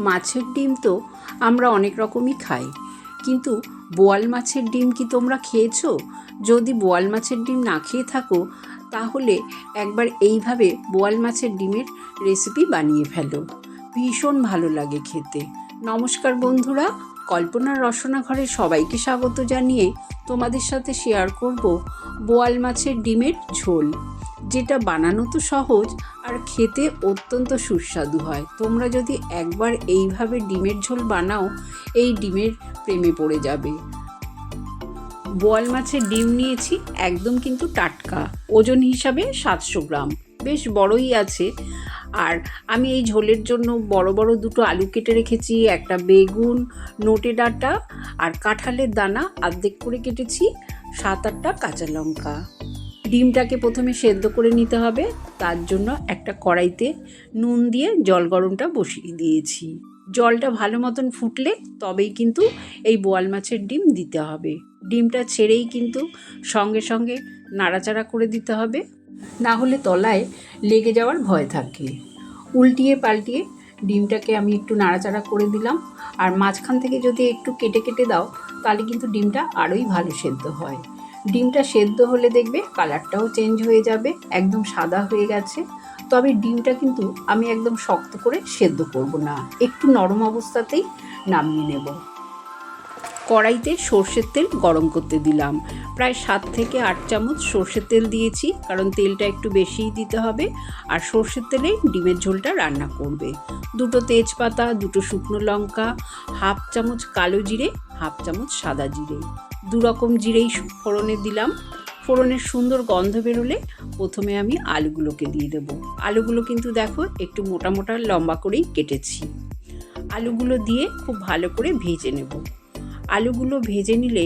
মাছের ডিম তো আমরা অনেক রকমই খাই, কিন্তু বোয়াল মাছের ডিম কি তোমরা খেয়েছো? যদি বোয়াল মাছের ডিম না খেয়ে থাকো তাহলে একবার এইভাবে বোয়াল মাছের ডিমের রেসিপি বানিয়ে ফেলো, ভীষণ ভালো লাগে খেতে। নমস্কার বন্ধুরা, কল্পনার রসনা ঘরে সবাইকে স্বাগত জানিয়ে তোমাদের সাথে শেয়ার করব বোয়াল মাছের ডিমের ঝোল, যেটা বানানো তো সহজ আর খেতে অত্যন্ত সুস্বাদু হয়। তোমরা যদি একবার এইভাবে ডিমের ঝোল বানাও, এই ডিমের প্রেমে পড়ে যাবে। বোয়াল মাছের ডিম নিয়েছি, একদম কিন্তু টাটকা, ওজন হিসাবে 700 গ্রাম, বেশ বড়ই আছে। আর আমি এই ঝোলের জন্য বড় বড় দুটো আলু কেটে রেখেছি, একটা বেগুন, নোটে ডাঁটা আর কাঁঠালের দানা অর্ধেক করে কেটেছি, 7-8টা কাঁচা লঙ্কা। ডিমটাকে প্রথমে সেদ্ধ করে নিতে হবে, তার জন্য একটা কড়াইতে নুন দিয়ে জল গরমটা বসিয়ে দিয়েছি। জলটা ভালো মতন ফুটলে তবেই কিন্তু এই বোয়াল মাছের ডিম দিতে হবে। ডিমটা ছেড়েই কিন্তু সঙ্গে সঙ্গে নাড়াচাড়া করে দিতে হবে, না হলে তলায় লেগে যাওয়ার ভয় থাকে। উল্টিয়ে পাল্টিয়ে ডিমটাকে আমি একটু নাড়াচাড়া করে দিলাম। আর মাঝখান থেকে যদি একটু কেটে কেটে দাও তাহলে কিন্তু ডিমটা আরোই ভালো সেদ্ধ হয়। ডিমটা সেদ্ধ হলে দেখবে কালারটাও চেঞ্জ হয়ে যাবে, একদম সাদা হয়ে গেছে। তবে ডিমটা কিন্তু আমি একদম শক্ত করে সেদ্ধ করব না, একটু নরম অবস্থাতেই নামিয়ে নেব। কড়াইতে সর্ষের তেল গরম করতে দিলাম, প্রায় 7 থেকে 8 চামচ সর্ষের তেল দিয়েছি, কারণ তেলটা একটু বেশিই দিতে হবে। আর সর্ষের তেলেই ডিমের ঝোলটা রান্না করবে। 2টো তেজপাতা, 2টো শুকনো লঙ্কা, 1/2 চামচ কালো জিরে, 1/2 চামচ সাদা জিরে, 2 রকম জিরেই ফোড়নে দিলাম। ফোড়নের সুন্দর গন্ধ বেরোলে প্রথমে আমি আলুগুলোকে দিয়ে দেবো। আলুগুলো কিন্তু দেখো একটু মোটা মোটা লম্বা করেই কেটেছি। আলুগুলো দিয়ে খুব ভালো করে ভেজে নেব। আলুগুলো ভেজে নিলে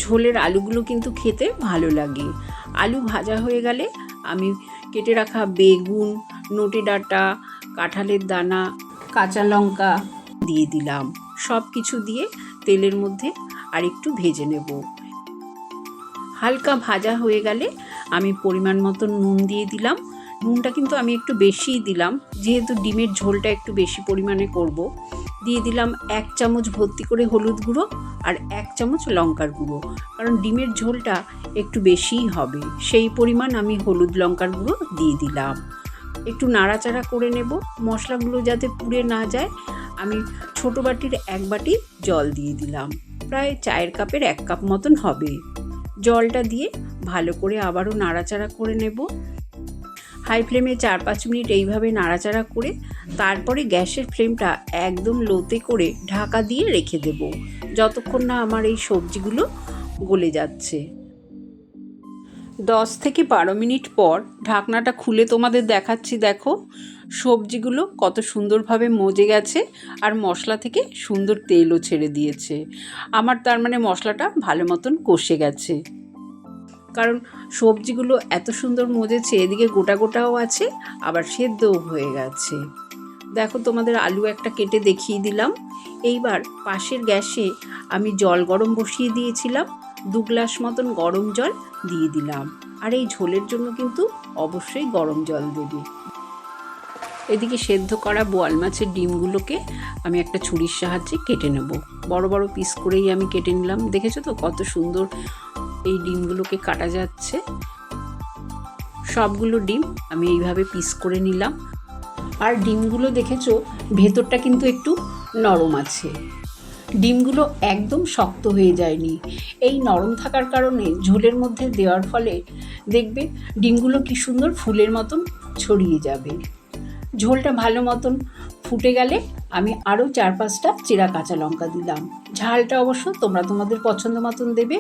ঝোলের আলুগুলো কিন্তু খেতে ভালো লাগে। আলু ভাজা হয়ে গেলে আমি কেটে রাখা বেগুন, নোটে ডাঁটা, কাঁঠালের দানা, কাঁচা লঙ্কা দিয়ে দিলাম। সব কিছু দিয়ে তেলের মধ্যে আর একটু ভেজে নেব। হালকা ভাজা হয়ে গেলে আমি পরিমাণ মতো নুন দিয়ে দিলাম। নুনটা কিন্তু আমি একটু বেশিই দিলাম, যেহেতু ডিমের ঝোলটা একটু বেশি পরিমাণে করব। দিয়ে দিলাম 1 চামচ ভর্তি করে হলুদ গুঁড়ো আর 1 চামচ লঙ্কার গুঁড়ো, কারণ ডিমের ঝোলটা একটু বেশিই হবে, সেই পরিমাণ আমি হলুদ লঙ্কার গুঁড়ো দিয়ে দিলাম। একটু নাড়াচাড়া করে নেব, মশলাগুলো যাতে পুড়ে না যায়। আমি ছোটো বাটির 1 বাটি জল দিয়ে দিলাম, প্রায় চায়ের কাপের 1 কাপ মতন হবে। জলটা দিয়ে ভালো করে আবারও নাড়াচাড়া করে নেব। হাই ফ্লেমে 4-5 মিনিট এইভাবে নাড়াচাড়া করে তারপরে গ্যাসের ফ্লেমটা একদম লোতে করে ঢাকা দিয়ে রেখে দেব, যতক্ষণ না আমার এই সবজিগুলো গলে যাচ্ছে। 10 থেকে 12 মিনিট পর ঢাকনাটা খুলে তোমাদের দেখাচ্ছি। দেখো সবজিগুলো কত সুন্দরভাবে মজে গেছে আর মশলা থেকে সুন্দর তেলও ছেড়ে দিয়েছে। আমার তার মানে মশলাটা ভালো মতন কষে গেছে, কারণ সবজিগুলো এত সুন্দর মজেছে, এদিকে গোটা গোটাও আছে আবার সেদ্ধও হয়ে গেছে। দেখো তোমাদের আলু একটা কেটে দেখিয়ে দিলাম। এইবার পাশের গ্যাসে আমি জল গরম বসিয়ে দিয়েছিলাম, 2 গ্লাস মতন গরম জল দিয়ে দিলাম। আর এই ঝোলের জন্য কিন্তু অবশ্যই গরম জল দেবে। এদিকে সেদ্ধ করা বোয়াল মাছের ডিমগুলোকে আমি একটা ছুরির সাহায্যে কেটে নেব। বড় বড় পিস করেই আমি কেটে নিলাম। দেখেছো তো কত সুন্দর এই ডিমগুলোকে কাটা যাচ্ছে। সবগুলো ডিম আমি এইভাবে পিস করে নিলাম। আর ডিমগুলো দেখেছো ভেতরটা কিন্তু একটু নরম আছে, ডিমগুলো একদম শক্ত হয়ে যায়নি। এই নরম থাকার কারণে ঝোলের মধ্যে দেওয়ার ফলে দেখবে ডিমগুলো কি সুন্দর ফুলের মতন ছড়িয়ে যাবে। ঝোলটা ভালো মতন ফুটে গেলে আমি আরও 4-5টা চেরা কাঁচা লঙ্কা দিলাম। ঝালটা অবশ্য তোমরা তোমাদের পছন্দ মতন দেবে।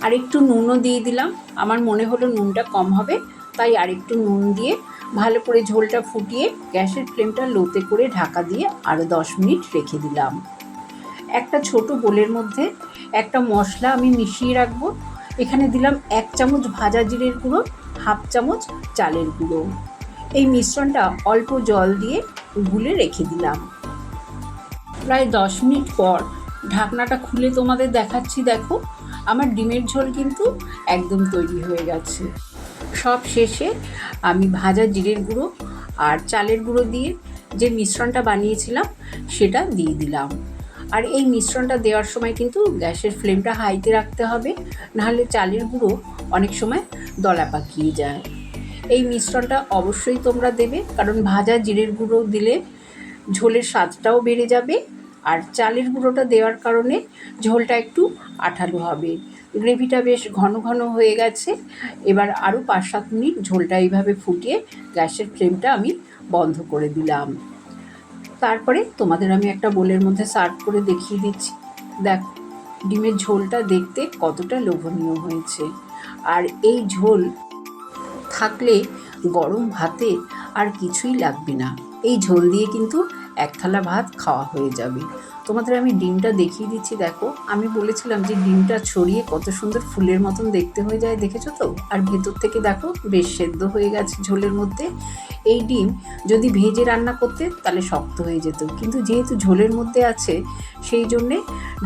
আর একটু নুনও দিয়ে দিলাম, আমার মনে হলো নুনটা কম হবে, তাই আরেকটু নুন দিয়ে ভালো করে ঝোলটা ফুটিয়ে গ্যাসের ফ্লেমটা লোতে করে ঢাকা দিয়ে আরও 10 মিনিট রেখে দিলাম। একটা ছোট বোলের মধ্যে একটা মশলা আমি মিশিয়ে রাখবো। এখানে দিলাম 1 চামচ ভাজা জিরের গুঁড়ো, 1/2 চামচ চালের গুঁড়ো। এই মিশ্রণটা অল্প জল দিয়ে গুলে রেখে দিলাম। প্রায় 10 মিনিট পর ঢাকনাটা খুলে তোমাদের দেখাচ্ছি। দেখো আমার ডিমের ঝোল কিন্তু একদম তৈরি হয়ে গেছে। সব শেষে আমি ভাজা জিরের গুঁড়ো আর চালের গুঁড়ো দিয়ে যে মিশ্রণটা বানিয়েছিলাম সেটা দিয়ে দিলাম। আর এই মিশ্রণটা দেওয়ার সময় কিন্তু গ্যাসের ফ্লেমটা হাইতে রাখতে হবে, নাহলে চালের গুঁড়ো অনেক সময় দলা পাকিয়ে যায়। এই মিশ্রণটা অবশ্যই তোমরা দেবে, কারণ ভাজা জিরের গুঁড়ো দিলে ঝোলের স্বাদটাও বেড়ে যাবে, আর চালের গুঁড়োটা দেওয়ার কারণে ঝোলটা একটু আঠালো হবে। গ্রেভিটা বেশ ঘন ঘন হয়ে গেছে। এবার আরও 5-7 মিনিট ঝোলটা এইভাবে ফুটিয়ে গ্যাসের ফ্লেমটা আমি বন্ধ করে দিলাম। তারপরে তোমাদের আমি একটা বোলের মধ্যে সার্ভ করে দেখিয়ে দিচ্ছি। দেখো ডিমের ঝোলটা দেখতে কতটা লোভনীয় হয়েছে। আর এই ঝোল থাকলে গরম ভাতে আর কিছুই লাগবে না। এই ঝোল দিয়ে কিন্তু এক থালা ভাত খাওয়া হয়ে যাবে। তোমাদের আমি ডিমটা দেখিয়ে দিচ্ছি। দেখো, আমি বলেছিলাম যে ডিমটা ছড়িয়ে কত সুন্দর ফুলের মতন দেখতে হয়ে যায়, দেখেছো তো? আর ভেতর থেকে দেখো বেশ সেদ্ধ হয়ে গেছে ঝোলের মধ্যে। এই ডিম যদি ভেজে রান্না করতে তাহলে শক্ত হয়ে যেত, কিন্তু যেহেতু ঝোলের মধ্যে আছে সেই জন্যে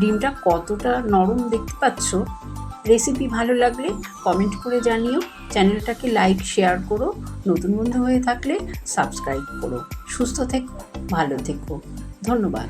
ডিমটা কতটা নরম দেখতে পাচ্ছ। রেসিপি ভালো লাগলে কমেন্ট করে জানিও, চ্যানেলটাকে লাইক শেয়ার করো, নতুন বন্ধু হয়ে থাকলে সাবস্ক্রাইব করো। সুস্থ থেকো, ভালো থেকো, ধন্যবাদ।